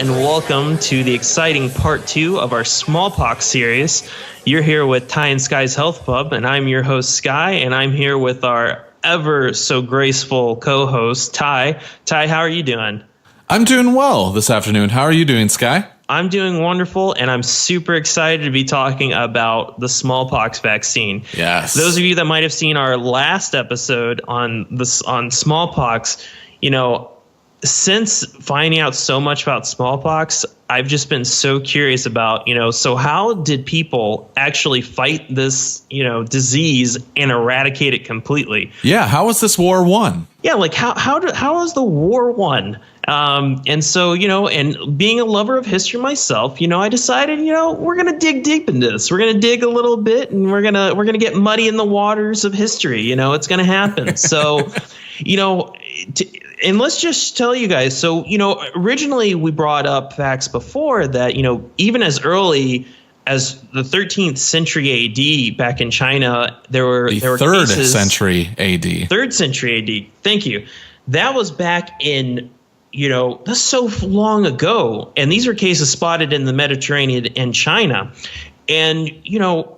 and welcome to the exciting part 2 of our smallpox series. You're here with Ty and Sky's Health Pub, and I'm your host, Sky, and I'm here with our ever so graceful co-host, Ty. Ty, how are you doing? I'm doing well this afternoon. How are you doing, Sky? I'm doing wonderful, and I'm super excited to be talking about the smallpox vaccine. Yes. Those of you that might have seen our last episode on smallpox, since finding out so much about smallpox, I've just been so curious about, so how did people actually fight this, disease and eradicate it completely? Yeah. How was this war won? Yeah. Like how was the war won? And so, and being a lover of history myself, I decided, we're going to dig deep into this. We're going to dig a little bit, and we're going to get muddy in the waters of history. It's going to happen. So, and let's just tell you guys. So, originally we brought up facts before that, even as early as the 13th century AD back in China, there were third cases, century AD. 3rd century AD. Thank you. That was back in, that's so long ago. And these were cases spotted in the Mediterranean and China. And,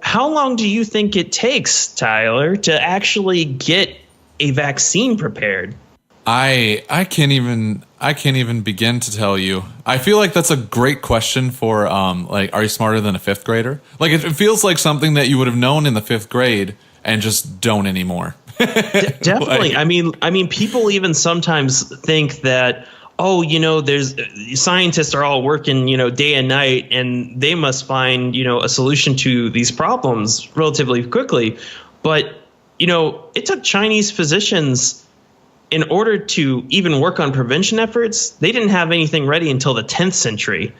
how long do you think it takes, Tyler, to actually get a vaccine prepared? I can't even begin to tell you. I feel like that's a great question for are you smarter than a 5th grader? Like it feels like something that you would have known in the 5th grade and just don't anymore. Definitely. I mean, people even sometimes think that, there's scientists are all working, day and night, and they must find, a solution to these problems relatively quickly. But, it took Chinese physicians in order to even work on prevention efforts. They didn't have anything ready until the 10th century.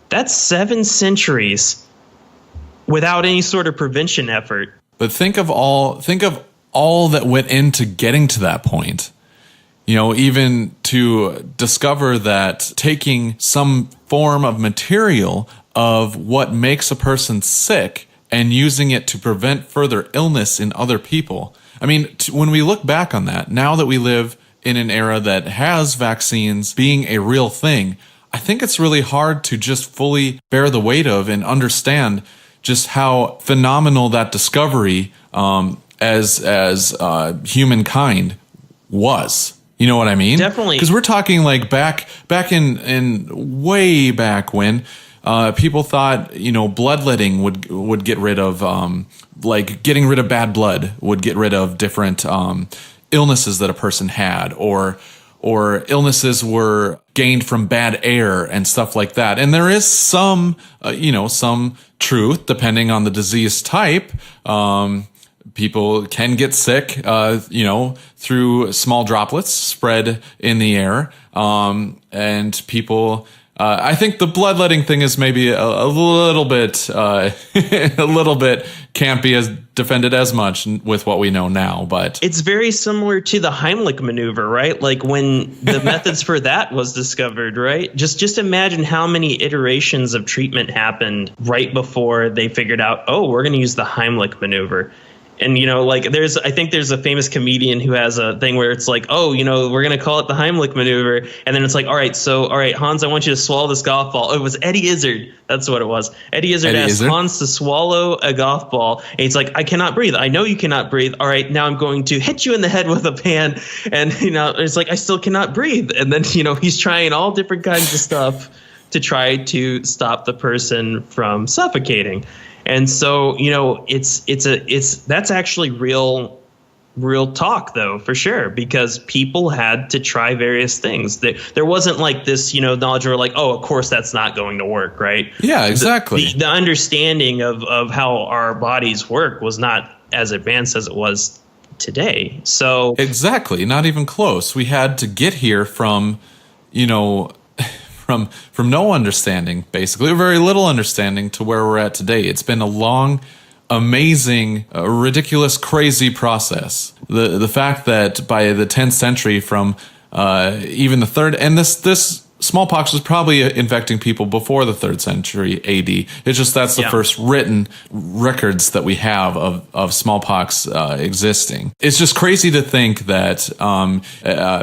That's 7 centuries without any sort of prevention effort. But think of all that went into getting to that point. Even to discover that taking some form of material of what makes a person sick and using it to prevent further illness in other people. I mean, when we look back on that, now that we live in an era that has vaccines being a real thing, I think it's really hard to just fully bear the weight of and understand just how phenomenal that discovery as humankind was. You know what I mean? Definitely. Because we're talking like back in way back when people thought, bloodletting would get rid of, getting rid of bad blood would get rid of different illnesses that a person had, or illnesses were gained from bad air and stuff like that. And there is some truth depending on the disease type. People can get sick, through small droplets spread in the air. And people, I think the bloodletting thing is maybe a little bit, can't be as defended as much with what we know now, but it's very similar to the Heimlich maneuver, right? Like when the methods for that was discovered, right? Just imagine how many iterations of treatment happened right before they figured out, we're going to use the Heimlich maneuver. And, I think there's a famous comedian who has a thing where it's like, we're going to call it the Heimlich maneuver. And then it's like, all right, Hans, I want you to swallow this golf ball. Oh, it was Eddie Izzard. That's what it was. Eddie Izzard asked Hans to swallow a golf ball. And he's like, I cannot breathe. I know you cannot breathe. All right, now I'm going to hit you in the head with a pan. And, it's like, I still cannot breathe. And then, he's trying all different kinds of stuff to try to stop the person from suffocating. And so, that's actually real talk, though, for sure, because people had to try various things. There wasn't like this, knowledge where like, of course, that's not going to work. Right. Yeah, exactly. The understanding of how our bodies work was not as advanced as it was today. So exactly. Not even close. We had to get here from, from no understanding, basically, or very little understanding to where we're at today. It's been a long, amazing, ridiculous, crazy process. The fact that by the 10th century, from even the 3rd, and this smallpox was probably infecting people before the 3rd century AD. It's just that's the first written records that we have of smallpox existing. It's just crazy to think that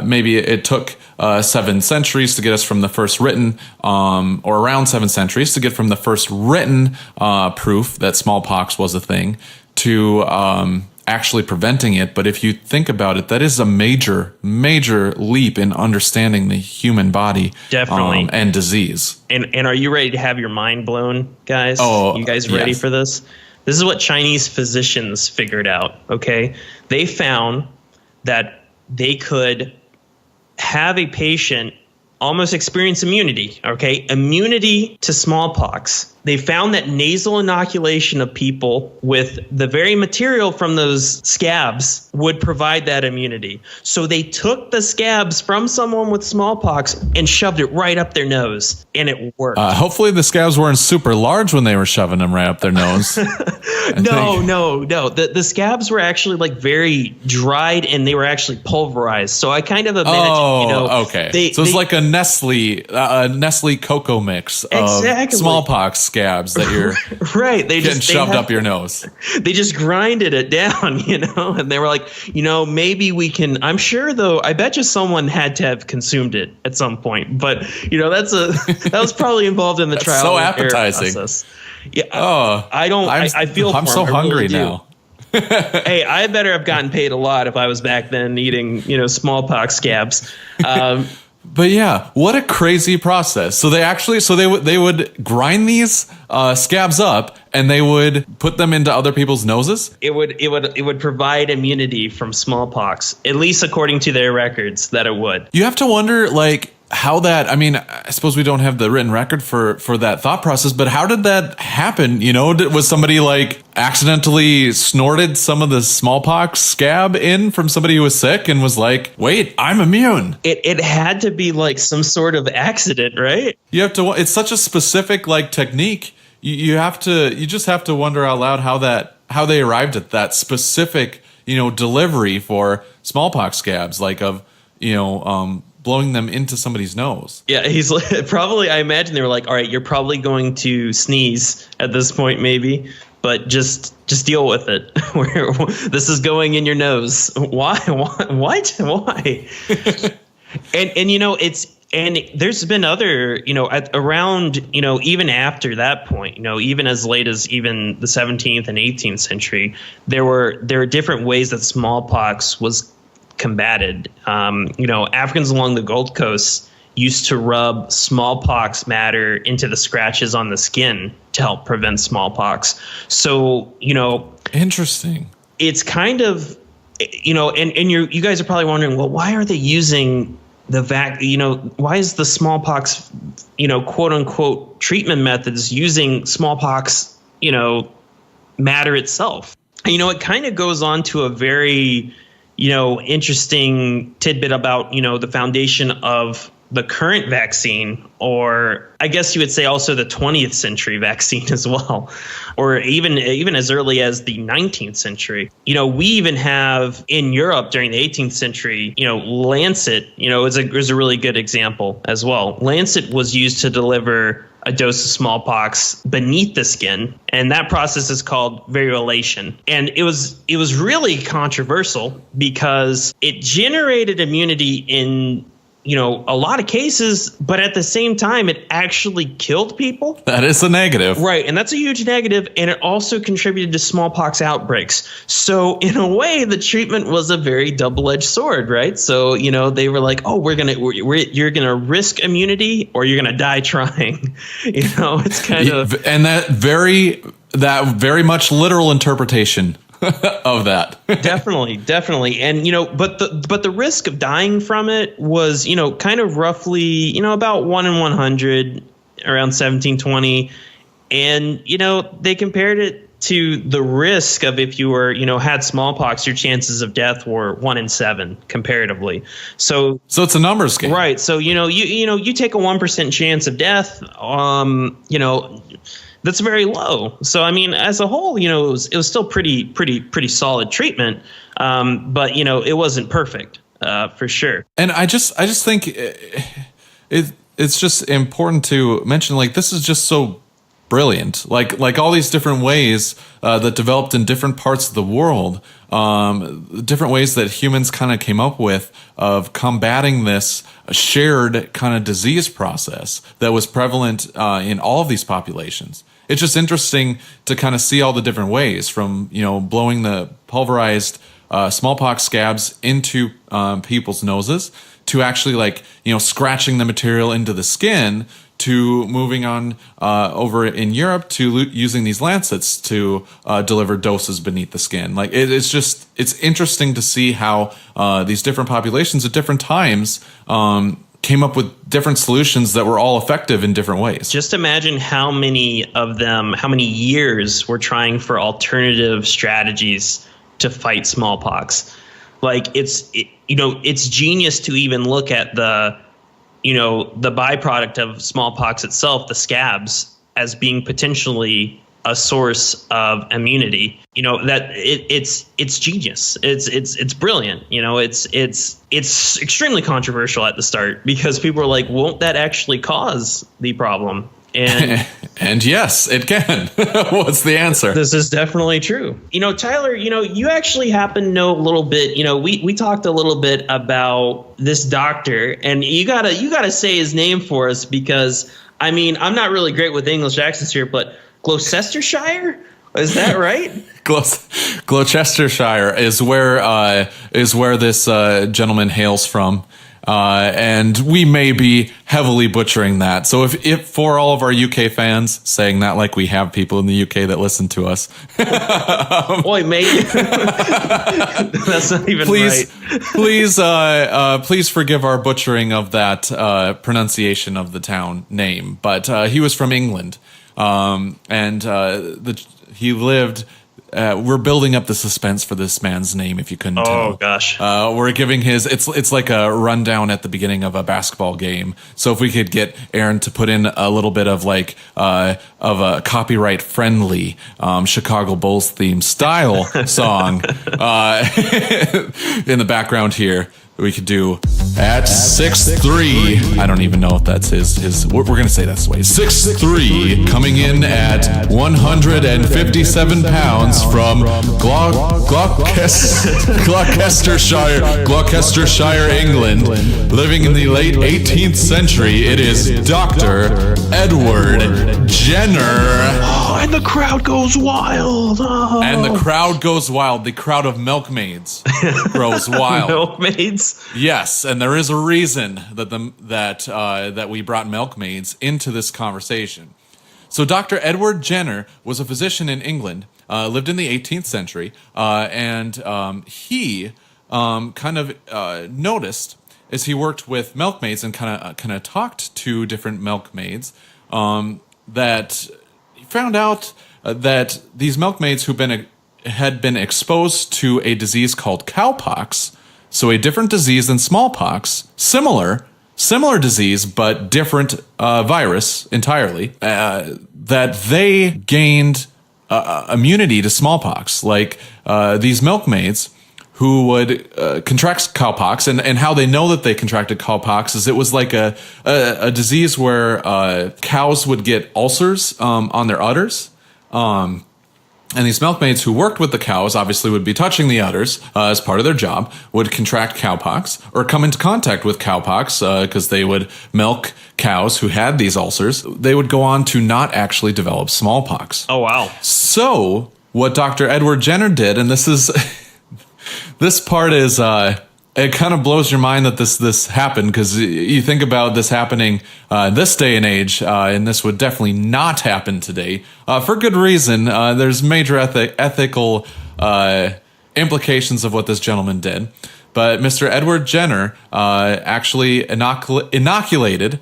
maybe it took 7 centuries to get us from the first written, or around 7 centuries to get from the first written proof that smallpox was a thing to actually preventing it. But if you think about it, that is a major leap in understanding the human body. Definitely. And disease. And are you ready to have your mind blown, guys? Oh, you guys ready yes. for this? This is what Chinese physicians figured out, okay? They found that they could have a patient almost experience immunity, okay? Immunity to smallpox. They found that nasal inoculation of people with the very material from those scabs would provide that immunity. So they took the scabs from someone with smallpox and shoved it right up their nose, and it worked. Hopefully the scabs weren't super large when they were shoving them right up their nose. No. The scabs were actually like very dried, and they were actually pulverized. So I kind of imagine, okay. So it's like a Nestle cocoa mix of smallpox scabs that you're right. Getting shoved up your nose. They just grinded it down, and they were like, maybe we can. I'm sure, though. I bet you someone had to have consumed it at some point. But that was probably involved in the trial. So appetizing. Process. Yeah. I feel. I'm so hungry now. Hey, I better have gotten paid a lot if I was back then eating, smallpox scabs. But yeah, what a crazy process. So they would grind these scabs up and they would put them into other people's noses. It would provide immunity from smallpox, at least according to their records, that it would. You have to wonder, how that, I suppose we don't have the written record for that thought process, but how did that happen? Was somebody accidentally snorted some of the smallpox scab in from somebody who was sick and was like, wait, I'm immune? It had to be some sort of accident, right? You have to, it's such a specific technique. You just have to wonder out loud how they arrived at that specific, delivery for smallpox scabs, blowing them into somebody's nose. Yeah, he's probably, I imagine they were like, all right, you're probably going to sneeze at this point, maybe, but just deal with it. This is going in your nose. Why? Why? And there's been other, around, even after that point, even as late as even the 17th and 18th century, there were different ways that smallpox was combated. Africans along the Gold Coast used to rub smallpox matter into the scratches on the skin to help prevent smallpox. So, interesting. It's kind of, and you guys are probably wondering, well, why are they using the why is the smallpox, quote unquote treatment methods using smallpox, matter itself? It kind of goes on to a very interesting tidbit about, the foundation of the current vaccine, or I guess you would say also the 20th century vaccine as well, or even as early as the 19th century. We even have in Europe during the 18th century, Lancet, is a really good example as well. Lancet was used to deliver a dose of smallpox beneath the skin, and that process is called variolation. And it was really controversial because it generated immunity in a lot of cases, but at the same time, it actually killed people. That is a negative. Right. And that's a huge negative. And it also contributed to smallpox outbreaks. So in a way, the treatment was a very double-edged sword, right? So, they were like, oh, you're going to risk immunity or you're going to die trying. It's kind of. And that very much literal interpretation of that. Definitely. And, but the risk of dying from it was, kind of roughly, about 1 in 100 around 1720. And, they compared it to the risk of if you were, had smallpox, your chances of death were 1 in 7 comparatively. So it's a numbers game. Right. So, you take a 1% chance of death, that's very low. So, as a whole, it was still pretty solid treatment. But, it wasn't perfect, for sure. And I just think it's just important to mention, like, this is just so brilliant. Like all these different ways that developed in different parts of the world, different ways that humans kind of came up with of combating this shared kind of disease process that was prevalent in all of these populations. It's just interesting to kind of see all the different ways, from, you know, blowing the pulverized smallpox scabs into people's noses, to actually, like, you know, scratching the material into the skin, to moving on over in Europe to using these lancets to deliver doses beneath the skin. Like, it's interesting to see how these different populations at different times came up with different solutions that were all effective in different ways. Just imagine how many years we're trying for alternative strategies to fight smallpox. Like, it's genius to even look at the byproduct of smallpox itself, the scabs, as being potentially a source of immunity. You know, that it's genius. It's brilliant. You know, it's extremely controversial at the start, because people are like, won't that actually cause the problem? And and yes, it can. What's the answer? This is definitely true. You know, Tyler, you know, you actually happen to know a little bit. You know, we talked a little bit about this doctor, and you gotta say his name for us, because I mean, I'm not really great with English accents here, but Gloucestershire, is that right? Gloucestershire is where this gentleman hails from. And we may be heavily butchering that. So if for all of our UK fans, saying that like we have people in the UK that listen to us. Boy, mate. That's not even right. Please forgive our butchering of that pronunciation of the town name. But he was from England. He lived... we're building up the suspense for this man's name, if you couldn't tell. Oh, gosh. We're giving it's like a rundown at the beginning of a basketball game. So if we could get Aaron to put in a little bit of of a copyright friendly Chicago Bulls theme style song in the background here. We could do at 6'3". I don't even know if that's his. We're gonna say that's the way. 6'3", coming in at 157 pounds from Gloucestershire, England, living in the late 18th century. It is Dr. Edward Jenner. Oh, and the crowd goes wild. Oh. And the crowd goes wild. The crowd of milkmaids grows wild. Milkmaids. Yes, and there is a reason that we brought milkmaids into this conversation. So Dr. Edward Jenner was a physician in England, lived in the 18th century, and he kind of noticed, as he worked with milkmaids and kind of talked to different milkmaids, that he found out that these milkmaids had been exposed to a disease called cowpox. So a different disease than smallpox, similar disease, but different virus entirely, that they gained immunity to smallpox. Like these milkmaids who would contract cowpox, and how they know that they contracted cowpox is it was like a disease where cows would get ulcers on their udders. And these milkmaids who worked with the cows obviously would be touching the udders as part of their job, would contract cowpox or come into contact with cowpox because they would milk cows who had these ulcers. They would go on to not actually develop smallpox. Oh, wow. So what Dr. Edward Jenner did, and this is this part is it kind of blows your mind that this happened, because you think about this happening this day and age, and this would definitely not happen today for good reason. There's major ethical implications of what this gentleman did. But Mr. Edward Jenner actually inoculated,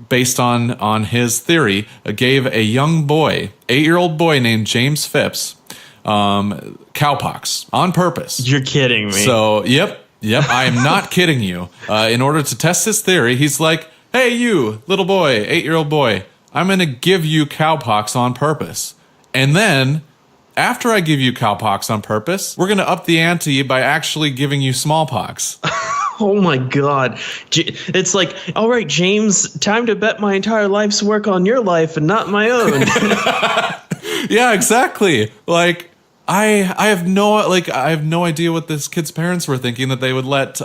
based on his theory, gave a young boy, 8-year-old boy named James Phipps, cowpox on purpose. You're kidding me. So, yep, I am not kidding you. In order to test his theory, he's like, hey, you, little boy, 8-year-old boy, I'm going to give you cowpox on purpose. And then, after I give you cowpox on purpose, we're going to up the ante by actually giving you smallpox. Oh my God. It's like, all right, James, time to bet my entire life's work on your life and not my own. Yeah, exactly. Like I have no idea what this kid's parents were thinking that they would let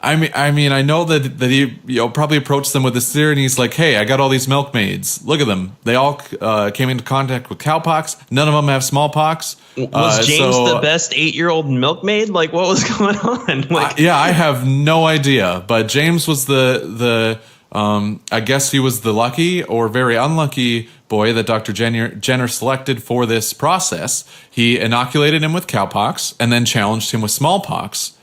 I know that he probably approached them with this theory, and he's like, "Hey, I got all these milkmaids. Look at them. They all came into contact with cowpox. None of them have smallpox." Was James the best 8-year-old milkmaid? Like, what was going on? Like, I have no idea. But James was the I guess he was the lucky or very unlucky boy that Dr. Jenner selected for this process. He inoculated him with cowpox and then challenged him with smallpox,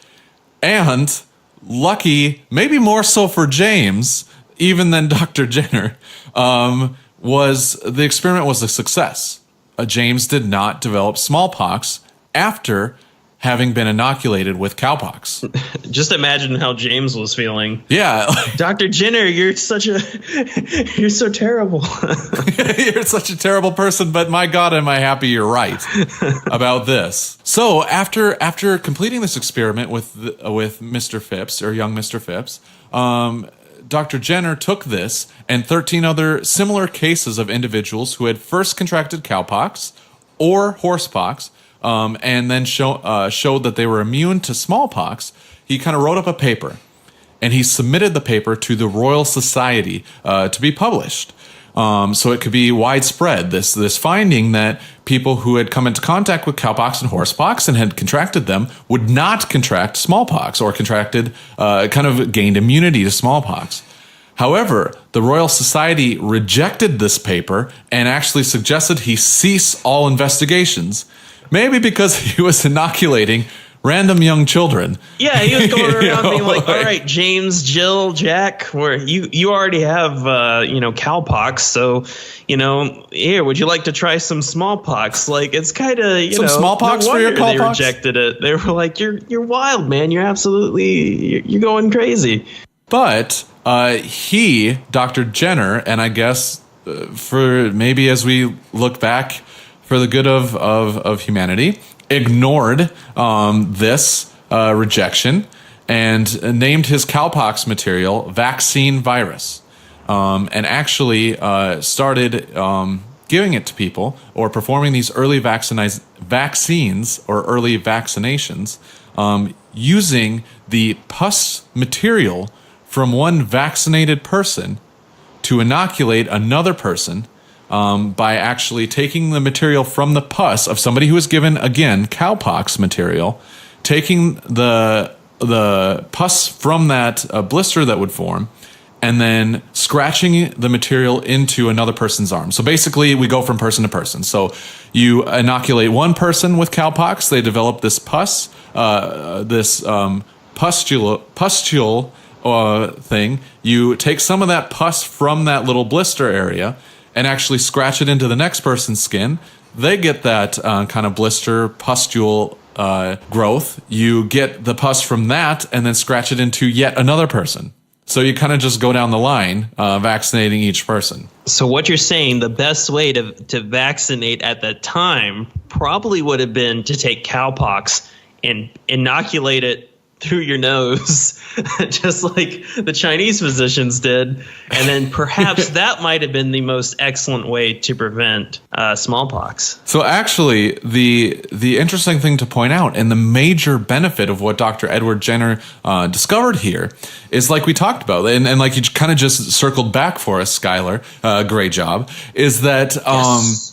and lucky, maybe more so for James, even than Dr. Jenner, was the experiment was a success. James did not develop smallpox after having been inoculated with cowpox. Just imagine how James was feeling. Yeah. Dr. Jenner, you're so terrible. You're such a terrible person, but my God, am I happy you're right about this. So after completing this experiment with Mr. Phipps, or young Mr. Phipps, Dr. Jenner took this and 13 other similar cases of individuals who had first contracted cowpox or horsepox, and then showed that they were immune to smallpox. He kind of wrote up a paper, and he submitted the paper to the Royal Society to be published. So it could be widespread, this finding that people who had come into contact with cowpox and horsepox and had contracted them would not contract smallpox, or contracted, kind of gained immunity to smallpox. However, the Royal Society rejected this paper and actually suggested he cease all investigations, maybe because he was inoculating random young children. Yeah, he was going around being like, all right, James, Jill, Jack, where you already have, cowpox. So, here, would you like to try some smallpox? Like, it's kind of, some smallpox no for your wonder cowpox? They rejected it. They were like, you're wild, man. You're absolutely, you're going crazy. But he, Dr. Jenner, and I guess for maybe as we look back for the good of humanity, ignored this rejection and named his cowpox material vaccine virus, and actually started giving it to people, or performing these early vaccines or early vaccinations, using the pus material from one vaccinated person to inoculate another person, by actually taking the material from the pus of somebody who was given, again, cowpox material, taking the pus from that blister that would form, and then scratching the material into another person's arm. So basically, we go from person to person. So you inoculate one person with cowpox, they develop this pus, pustule thing. You take some of that pus from that little blister area and actually scratch it into the next person's skin. They get that kind of blister pustule growth. You get the pus from that and then scratch it into yet another person. So you kind of just go down the line, vaccinating each person. So what you're saying, the best way to vaccinate at that time probably would have been to take cowpox and inoculate it through your nose, just like the Chinese physicians did. And then perhaps that might have been the most excellent way to prevent smallpox. So actually, the interesting thing to point out, and the major benefit of what Dr. Edward Jenner discovered here, is like we talked about, and like you kind of just circled back for us, Skylar, great job, is that Yes.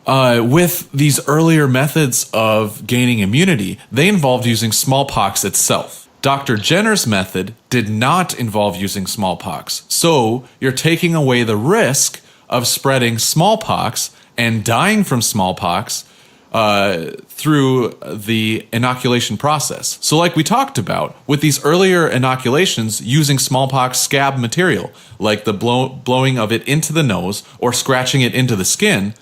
With these earlier methods of gaining immunity, they involved using smallpox itself. Dr. Jenner's method did not involve using smallpox. So you're taking away the risk of spreading smallpox and dying from smallpox through the inoculation process. So like we talked about, with these earlier inoculations using smallpox scab material, like the blowing of it into the nose or scratching it into the skin,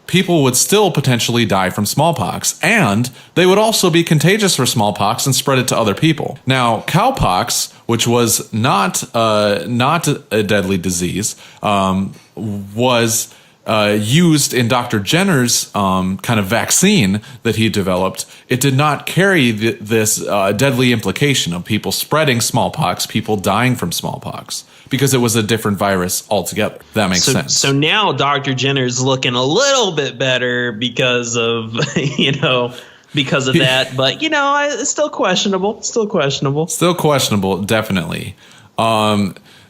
people would still potentially die from smallpox, and they would also be contagious for smallpox and spread it to other people. Now, cowpox, which was not a deadly disease, was used in Dr. Jenner's kind of vaccine that he developed, it did not carry this deadly implication of people spreading smallpox, people dying from smallpox, because it was a different virus altogether. That makes sense. So now Dr. Jenner's looking a little bit better because of, because of that. But, it's still questionable. Still questionable, definitely.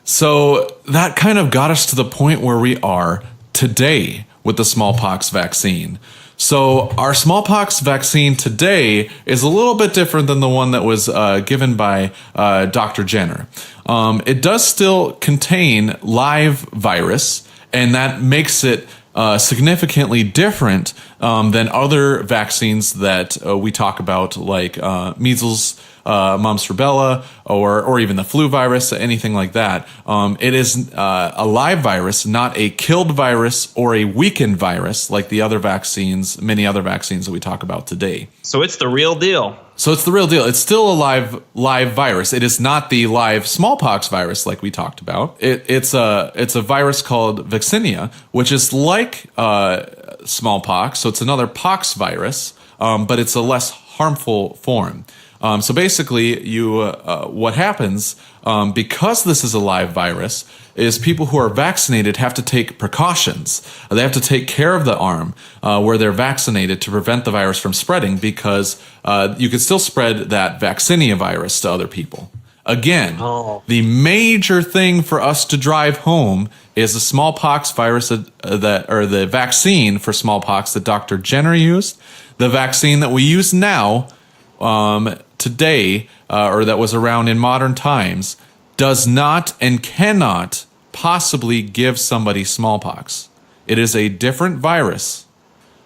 So that kind of got us to the point where we are today with the smallpox vaccine. So our smallpox vaccine today is a little bit different than the one that was given by Dr. Jenner. It does still contain live virus, and that makes it significantly different than other vaccines that we talk about, like measles, mumps, rubella, or even the flu virus, anything like that. It is a live virus, not a killed virus or a weakened virus like the other vaccines, many other vaccines that we talk about today. So it's the real deal. It's still a live virus. It is not the live smallpox virus like we talked about. It's a virus called vaccinia, which is like smallpox. So it's another pox virus, but it's a less harmful form. So basically, what happens, because this is a live virus, is people who are vaccinated have to take precautions. They have to take care of the arm where they're vaccinated to prevent the virus from spreading, because you can still spread that vaccinia virus to other people. Again, the major thing for us to drive home is the smallpox virus the vaccine for smallpox that Dr. Jenner used, the vaccine that we use now, today, or that was around in modern times, does not and cannot possibly give somebody smallpox. It is a different virus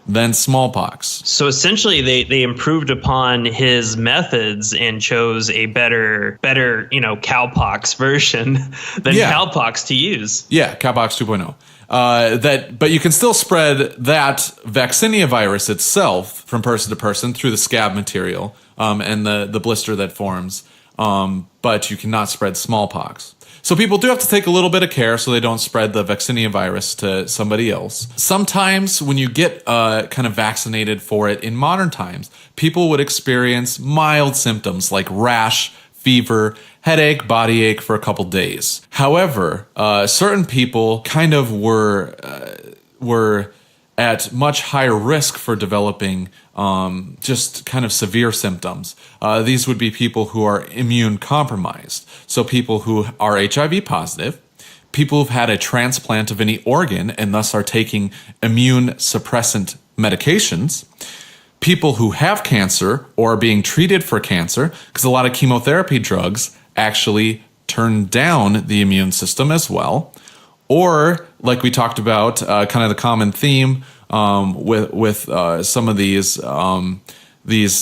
than smallpox. So essentially, they improved upon his methods and chose a better cowpox version than cowpox to use. Yeah, cowpox 2.0. But you can still spread that vaccinia virus itself from person to person through the scab material and the blister that forms, but you cannot spread smallpox. So people do have to take a little bit of care so they don't spread the vaccinia virus to somebody else. Sometimes when you get kind of vaccinated for it in modern times, people would experience mild symptoms like rash, fever, headache, body ache for a couple days. However, certain people kind of were at much higher risk for developing just kind of severe symptoms. These would be people who are immune compromised. So people who are HIV positive, people who've had a transplant of any organ and thus are taking immune suppressant medications, people who have cancer or are being treated for cancer, because a lot of chemotherapy drugs actually turn down the immune system as well. Or, like we talked about, kind of the common theme with some of these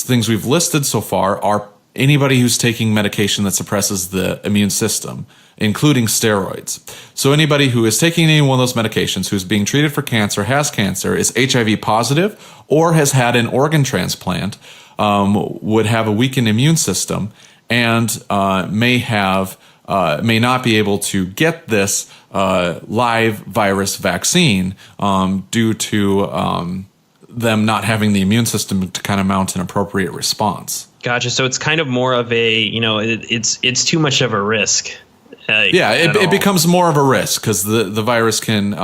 things we've listed so far are anybody who's taking medication that suppresses the immune system, including steroids. So anybody who is taking any one of those medications, who's being treated for cancer, has cancer, is HIV positive, or has had an organ transplant, would have a weakened immune system and may not be able to get this live virus vaccine due to them not having the immune system to kind of mount an appropriate response. Gotcha. So it's kind of more of a, it's too much of a risk. It becomes more of a risk because the virus can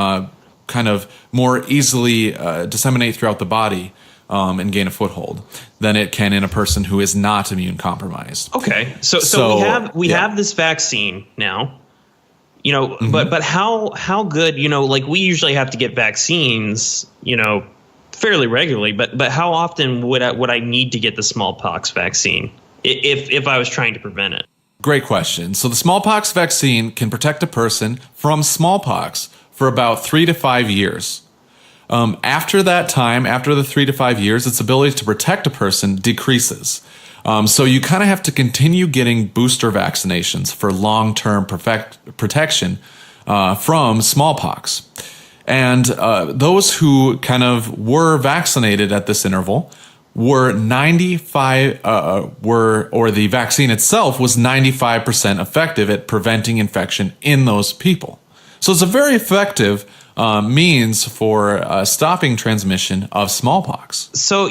kind of more easily disseminate throughout the body and gain a foothold than it can in a person who is not immune compromised. Okay. So we have this vaccine now, mm-hmm. but how good, like we usually have to get vaccines, fairly regularly, but how often would I need to get the smallpox vaccine if I was trying to prevent it? Great question. So the smallpox vaccine can protect a person from smallpox for about 3 to 5 years. After that time, after the 3 to 5 years, its ability to protect a person decreases. So you kind of have to continue getting booster vaccinations for long-term protection from smallpox. And those who kind of were vaccinated at this interval were the vaccine itself was 95% effective at preventing infection in those people. So it's a very effective means for stopping transmission of smallpox. So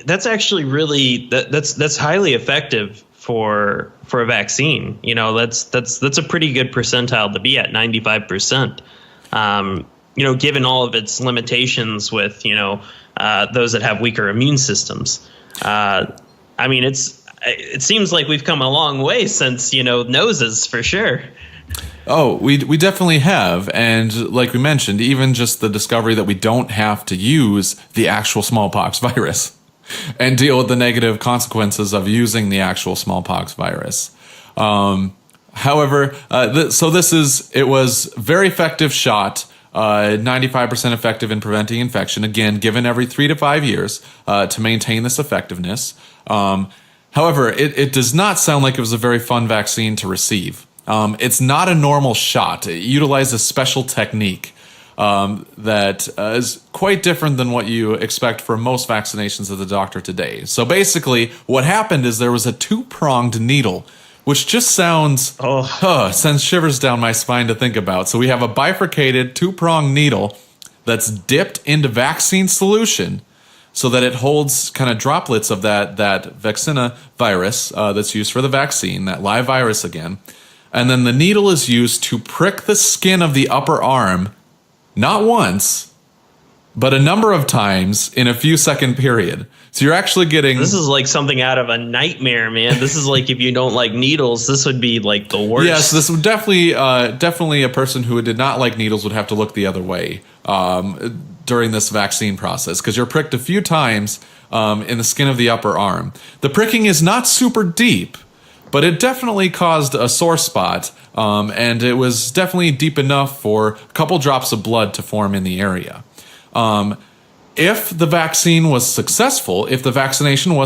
that's actually really that's highly effective for a vaccine. That's a pretty good percentile to be at, 95%. Given all of its limitations with those that have weaker immune systems. It seems like we've come a long way since noses, for sure. Oh, we definitely have. And like we mentioned, even just the discovery that we don't have to use the actual smallpox virus and deal with the negative consequences of using the actual smallpox virus. However, it was very effective shot, 95% effective in preventing infection, again, given every 3 to 5 years to maintain this effectiveness. However, it does not sound like it was a very fun vaccine to receive. It's not a normal shot. It utilized a special technique that is quite different than what you expect for most vaccinations of the doctor today. So basically, what happened is there was a 2-pronged needle, which just sends shivers down my spine to think about. So we have a bifurcated 2-pronged needle that's dipped into vaccine solution so that it holds kind of droplets of that vaccinia virus that's used for the vaccine, that live virus again. And then the needle is used to prick the skin of the upper arm, not once, but a number of times in a few second period. So you're actually getting... This is like something out of a nightmare, man. This is like, if you don't like needles, this would be like the worst. Yes, this would definitely a person who did not like needles would have to look the other way during this vaccine process, because you're pricked a few times in the skin of the upper arm. The pricking is not super deep, but it definitely caused a sore spot, and it was definitely deep enough for a couple drops of blood to form in the area. If the vaccination was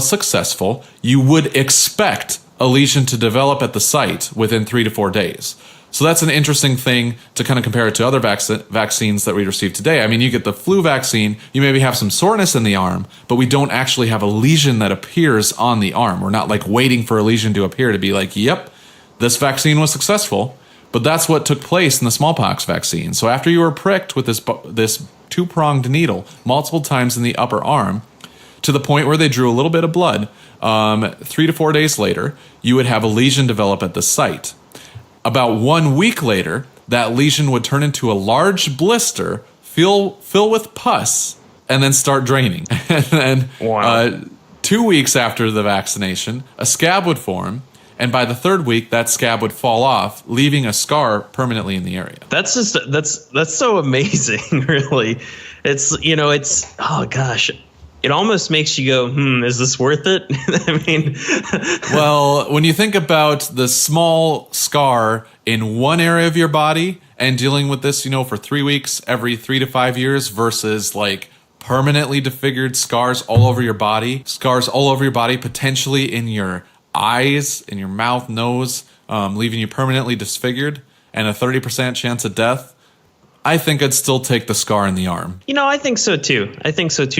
successful, you would expect a lesion to develop at the site within 3 to 4 days. So that's an interesting thing to kind of compare it to other vaccines that we receive today. I mean, you get the flu vaccine, you maybe have some soreness in the arm, but we don't actually have a lesion that appears on the arm. We're not like waiting for a lesion to appear to be like, yep, this vaccine was successful. But that's what took place in the smallpox vaccine. So after you were pricked with this 2-pronged needle multiple times in the upper arm, to the point where they drew a little bit of blood, 3 to 4 days later, you would have a lesion develop at the site. About 1 week later, that lesion would turn into a large blister, fill with pus, and then start draining. And then wow. 2 weeks after the vaccination, a scab would form, and by the 3rd week, that scab would fall off, leaving a scar permanently in the area. That's so amazing, really. It's oh gosh. It almost makes you go, is this worth it? I mean, well, when you think about the small scar in one area of your body and dealing with this, for 3 weeks every 3 to 5 years versus like permanently disfigured scars all over your body, potentially in your eyes, in your mouth, nose, leaving you permanently disfigured, and a 30% chance of death, I think I'd still take the scar in the arm. I think so too.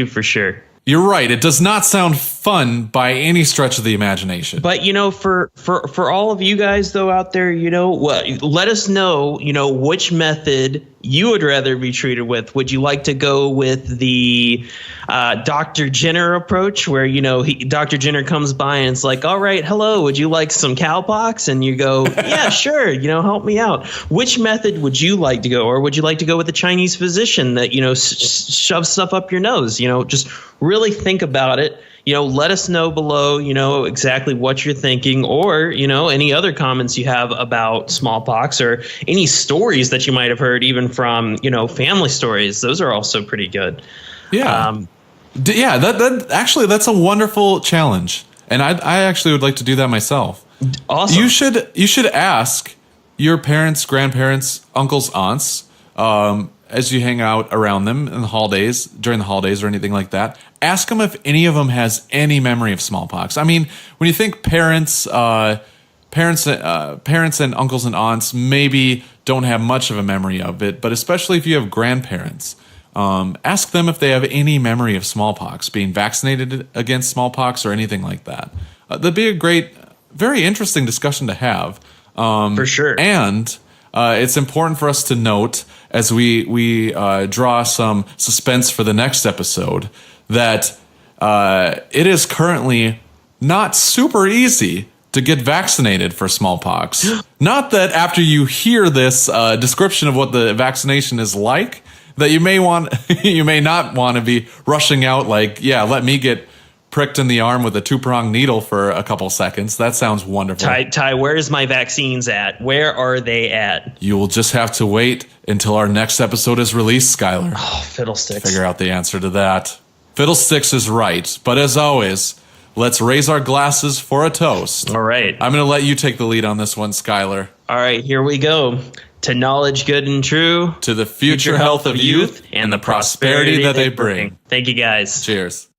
For sure. You're right. It does not sound fun by any stretch of the imagination. But, for all of you guys, though, out there, let us know, which method you would rather be treated with. Would you like to go with the Dr. Jenner approach where, Dr. Jenner comes by and it's like, all right, hello, would you like some cowpox? And you go, yeah, sure, help me out. Which method would you like to go? Or would you like to go with the Chinese physician that, shoves stuff up your nose? Just really think about it. Let us know below, exactly what you're thinking, or, any other comments you have about smallpox, or any stories that you might have heard, even from, family stories. Those are also pretty good. Yeah. That's a wonderful challenge. And I actually would like to do that myself. Awesome. You should ask your parents, grandparents, uncles, aunts, as you hang out around them in the holidays, during the holidays or anything like that. Ask them if any of them has any memory of smallpox. I mean, when you think parents and uncles and aunts maybe don't have much of a memory of it, but especially if you have grandparents, ask them if they have any memory of smallpox, being vaccinated against smallpox or anything like that. That'd be a great, very interesting discussion to have. For sure. And it's important for us to note as we draw some suspense for the next episode that it is currently not super easy to get vaccinated for smallpox. Not that after you hear this description of what the vaccination is like, that you may not want to be rushing out like, yeah, let me get pricked in the arm with a 2-pronged needle for a couple seconds. That sounds wonderful. Ty, where's my vaccines at? Where are they at? You will just have to wait until our next episode is released, Skylar. Oh, fiddlesticks. Figure out the answer to that. Fiddlesticks is right, but as always, let's raise our glasses for a toast. All right. I'm going to let you take the lead on this one, Skylar. All right, here we go. To knowledge good and true. To the future health of youth and the prosperity that they bring. Thank you, guys. Cheers.